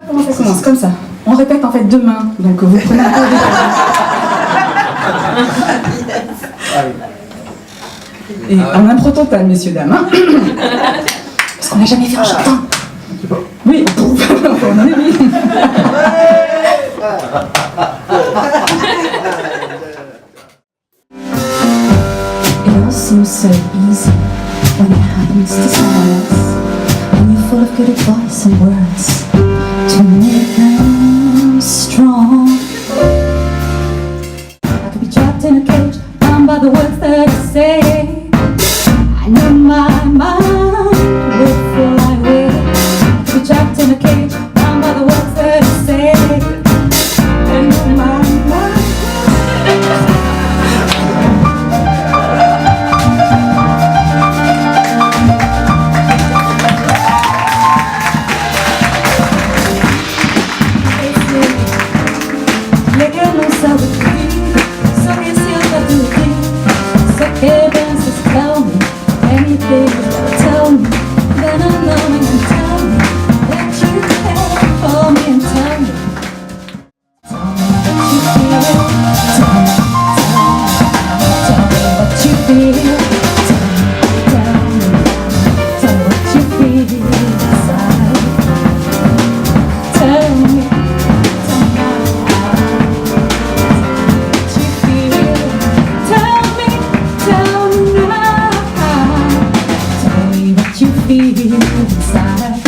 Comment ça commence? Comme ça. On répète en fait demain, donc vous prenez un peu de Et en impro total, messieurs, dames. Hein. Parce qu'on n'a jamais fait en chantant. Oui, on en est mis. It all seems so easy when it happens to someone else. And you're full of good advice and words to make them strong. I could be trapped in a cage, bound by the words that I say. I know my mind would fly away. I could be trapped in a cage, bound by the words that I say. I know my mind. Le que no sabe ti, so que sienta tu ti, so que piensas, tell me anything, tell me, then I know and tell me that you care for me and tell me that you feel, tell me what you feel, tell me what you feel inside, tell me. Tell me now, tell me what you feel inside.